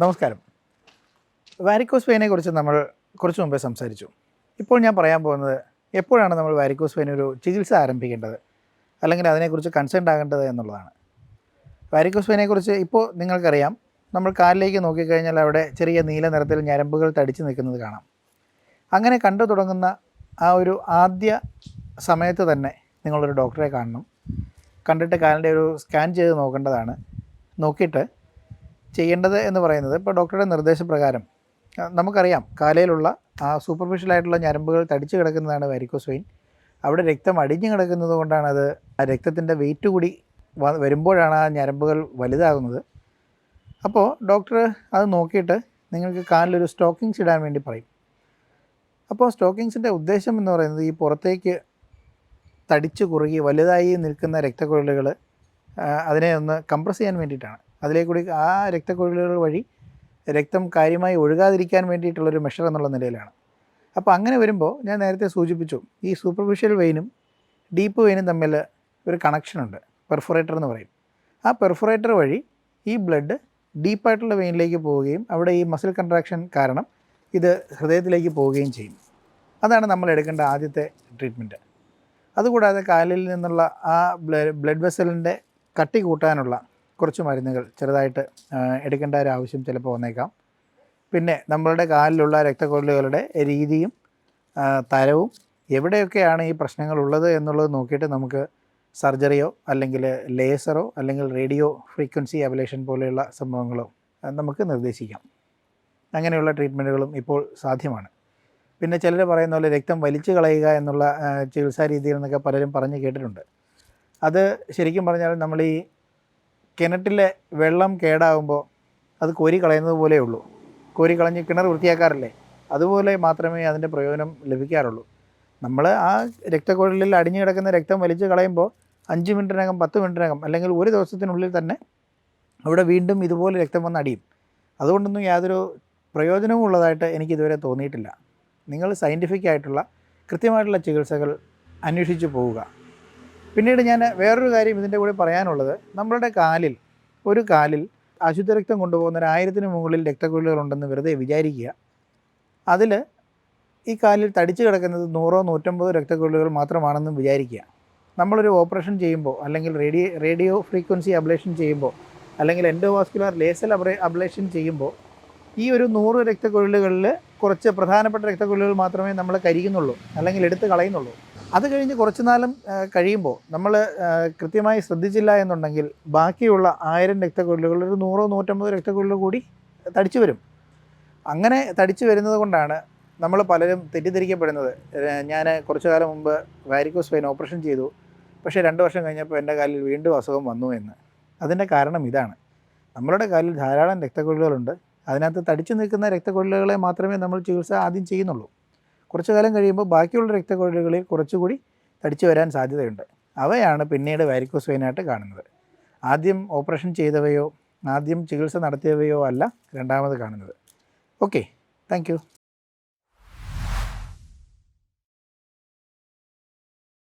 നമസ്കാരം. വാരിക്കോസ് വെയിനെക്കുറിച്ച് നമ്മൾ കുറച്ച് മുമ്പേ സംസാരിച്ചു. ഇപ്പോൾ ഞാൻ പറയാൻ പോകുന്നത് എപ്പോഴാണ് നമ്മൾ വാരിക്കോസ് വെയിനൊരു ചികിത്സ ആരംഭിക്കേണ്ടത്, അല്ലെങ്കിൽ അതിനെക്കുറിച്ച് കൺസേൺഡ് ആകേണ്ടത് എന്നുള്ളതാണ്. വാരിക്കോസ് വെയിനെക്കുറിച്ച് ഇപ്പോൾ നിങ്ങൾക്കറിയാം, നമ്മൾ കാലിലേക്ക് നോക്കിക്കഴിഞ്ഞാൽ അവിടെ ചെറിയ നീല നിറത്തിൽ ഞരമ്പുകൾ തടിച്ച് നിൽക്കുന്നത് കാണാം. അങ്ങനെ കണ്ടു തുടങ്ങുന്ന ആ ഒരു ആദ്യ സമയത്ത് തന്നെ നിങ്ങളൊരു ഡോക്ടറെ കാണണം. കണ്ടിട്ട് കാലിൻ്റെ ഒരു സ്കാൻ ചെയ്ത് നോക്കേണ്ടതാണ്. നോക്കിയിട്ട് ചെയ്യേണ്ടത് എന്ന് പറയുന്നത്, ഇപ്പോൾ ഡോക്ടറുടെ നിർദ്ദേശപ്രകാരം നമുക്കറിയാം, കാലയിലുള്ള ആ സൂപ്പർഫിഷ്യലായിട്ടുള്ള ഞരമ്പുകൾ തടിച്ച് കിടക്കുന്നതാണ് വാരിക്കോസ് വെയിൻ. അവിടെ രക്തം അടിഞ്ഞു കിടക്കുന്നത് കൊണ്ടാണ് അത് ആ രക്തത്തിൻ്റെ വെയിറ്റ് കൂടി വരുമ്പോഴാണ് ആ ഞരമ്പുകൾ വലുതാകുന്നത്. അപ്പോൾ ഡോക്ടർ അത് നോക്കിയിട്ട് നിങ്ങൾക്ക് കാലിലൊരു സ്റ്റോക്കിങ്സ് ഇടാൻ വേണ്ടി പറയും. അപ്പോൾ സ്റ്റോക്കിങ്സിൻ്റെ ഉദ്ദേശം എന്ന് പറയുന്നത്, ഈ പുറത്തേക്ക് തടിച്ച് കുറുകി വലുതായി നിൽക്കുന്ന രക്തക്കുഴലുകൾ അതിനെ ഒന്ന് കംപ്രസ് ചെയ്യാൻ വേണ്ടിയിട്ടാണ്. അതിലേക്കൂടി ആ രക്തക്കുഴലുകൾ വഴി രക്തം കാര്യമായി ഒഴുകാതിരിക്കാൻ വേണ്ടിയിട്ടുള്ളൊരു മെഷർ എന്നുള്ള നിലയിലാണ്. അപ്പോൾ അങ്ങനെ വരുമ്പോൾ ഞാൻ നേരത്തെ സൂചിപ്പിച്ചു, ഈ സൂപ്പർഫിഷ്യൽ വെയിനും ഡീപ്പ് വെയിനും തമ്മിൽ ഒരു കണക്ഷനുണ്ട്, പെർഫൊറേറ്റർ എന്ന് പറയും. ആ പെർഫൊറേറ്റർ വഴി ഈ ബ്ലഡ് ഡീപ്പായിട്ടുള്ള വെയിനിലേക്ക് പോവുകയും അവിടെ ഈ മസിൽ കൺട്രാക്ഷൻ കാരണം ഇത് ഹൃദയത്തിലേക്ക് പോവുകയും ചെയ്യും. അതാണ് നമ്മൾ എടുക്കേണ്ട ആദ്യത്തെ ട്രീറ്റ്മെൻറ്റ്. അതുകൂടാതെ കാലിൽ നിന്നുള്ള ആ ബ്ലഡ് വെസലിൻ്റെ കട്ടി കൂട്ടാനുള്ള കുറച്ച് മരുന്നുകൾ ചെറുതായിട്ട് എടുക്കേണ്ട ഒരു ആവശ്യം ചിലപ്പോൾ വന്നേക്കാം. പിന്നെ നമ്മളുടെ കാലിലുള്ള രക്തക്കുഴലുകളുടെ രീതിയും തരവും എവിടെയൊക്കെയാണ് ഈ പ്രശ്നങ്ങളുള്ളത് എന്നുള്ളത് നോക്കിയിട്ട് നമുക്ക് സർജറിയോ അല്ലെങ്കിൽ ലേസറോ അല്ലെങ്കിൽ റേഡിയോ ഫ്രീക്വൻസി അബലേഷൻ പോലെയുള്ള സംഭവങ്ങളോ നമുക്ക് നിർദ്ദേശിക്കാം. അങ്ങനെയുള്ള ട്രീറ്റ്മെൻറ്റുകളും ഇപ്പോൾ സാധ്യമാണ്. പിന്നെ ചിലർ പറയുന്ന പോലെ രക്തം വലിച്ചു കളയുക എന്നുള്ള ചികിത്സാ രീതിയിൽ നിന്നൊക്കെ പലരും പറഞ്ഞ് കേട്ടിട്ടുണ്ട്. അത് ശരിക്കും പറഞ്ഞാൽ നമ്മൾ ഈ കിണറ്റിലെ വെള്ളം കേടാകുമ്പോൾ അത് കോരി കളയുന്നത് പോലെയേ ഉള്ളൂ. കോരി കളഞ്ഞ് കിണർ വൃത്തിയാക്കാറില്ലേ, അതുപോലെ മാത്രമേ അതിൻ്റെ പ്രയോജനം ലഭിക്കാറുള്ളൂ. നമ്മൾ ആ രക്തക്കുഴലിൽ അടിഞ്ഞു കിടക്കുന്ന രക്തം വലിച്ചു കളയുമ്പോൾ 5 മിനിറ്റിനകം 10 മിനിറ്റിനകം അല്ലെങ്കിൽ ഒരു ദിവസത്തിനുള്ളിൽ തന്നെ അവിടെ വീണ്ടും ഇതുപോലെ രക്തം വന്ന് അടിയും. അതുകൊണ്ടൊന്നും യാതൊരു പ്രയോജനവും ഉള്ളതായിട്ട് എനിക്കിതുവരെ തോന്നിയിട്ടില്ല. നിങ്ങൾ സയൻറ്റിഫിക് ആയിട്ടുള്ള കൃത്യമായിട്ടുള്ള ചികിത്സകൾ അന്വേഷിച്ച് പോവുക. പിന്നീട് ഞാൻ വേറൊരു കാര്യം ഇതിൻ്റെ കൂടെ പറയാനുള്ളത്, നമ്മളുടെ ഒരു കാലിൽ അശുദ്ധ രക്തം കൊണ്ടുപോകുന്ന 1000-ന് മുകളിൽ രക്തക്കുഴലുകളുണ്ടെന്ന് വെറുതെ വിചാരിക്കുക. അതിൽ ഈ കാലിൽ തടിച്ച് കിടക്കുന്നത് 100-150 രക്തക്കുഴലുകൾ മാത്രമാണെന്ന് വിചാരിക്കുക. നമ്മളൊരു ഓപ്പറേഷൻ ചെയ്യുമ്പോൾ അല്ലെങ്കിൽ റേഡിയോ ഫ്രീക്വൻസി അബ്ലേഷൻ ചെയ്യുമ്പോൾ അല്ലെങ്കിൽ എൻഡോവാസ്കുലർ ലേസർ അബ്ലേഷൻ ചെയ്യുമ്പോൾ ഈ ഒരു 100 രക്തക്കുഴലുകളിൽ കുറച്ച് പ്രധാനപ്പെട്ട രക്തക്കുഴലുകൾ മാത്രമേ നമ്മൾ കരിയുന്നുള്ളൂ അല്ലെങ്കിൽ എടുത്ത് കളയുന്നുള്ളൂ. അത് കഴിഞ്ഞ് കുറച്ച് നാളും കഴിയുമ്പോൾ നമ്മൾ കൃത്യമായി ശ്രദ്ധിച്ചില്ല എന്നുണ്ടെങ്കിൽ ബാക്കിയുള്ള 1000 രക്തക്കുഴലുകൾ ഒരു 100-150 രക്തക്കുഴലുകൾ കൂടി തടിച്ചു വരും. അങ്ങനെ തടിച്ചു വരുന്നത് കൊണ്ടാണ് നമ്മൾ പലരും തെറ്റിദ്ധരിക്കപ്പെടുന്നത്. ഞാൻ കുറച്ചു കാലം മുമ്പ് വാരിക്കോസ് വെയിൻ ഓപ്പറേഷൻ ചെയ്തു, പക്ഷേ 2 വർഷം കഴിഞ്ഞപ്പോൾ എൻ്റെ കാലിൽ വീണ്ടും അസുഖം വന്നു എന്ന്. അതിൻ്റെ കാരണം ഇതാണ്, നമ്മളുടെ കാലിൽ ധാരാളം രക്തക്കുഴലുകളുണ്ട്. അതിനകത്ത് തടിച്ചു നിൽക്കുന്ന രക്തക്കുഴലുകളെ മാത്രമേ നമ്മൾ ചികിത്സ ആദ്യം ചെയ്യുന്നുള്ളൂ. കുറച്ചു കാലം കഴിയുമ്പോൾ ബാക്കിയുള്ള രക്തക്കുഴലുകളിൽ കുറച്ചുകൂടി തടിച്ചു വരാൻ സാധ്യതയുണ്ട്. അവയാണ് പിന്നീട് വാരിക്കോസ് വെയിനായിട്ട് കാണുന്നത്. ആദ്യം ഓപ്പറേഷൻ ചെയ്തവയോ ആദ്യം ചികിത്സ നടത്തിയവയോ അല്ല രണ്ടാമത് കാണുന്നത്. Okay, thank you.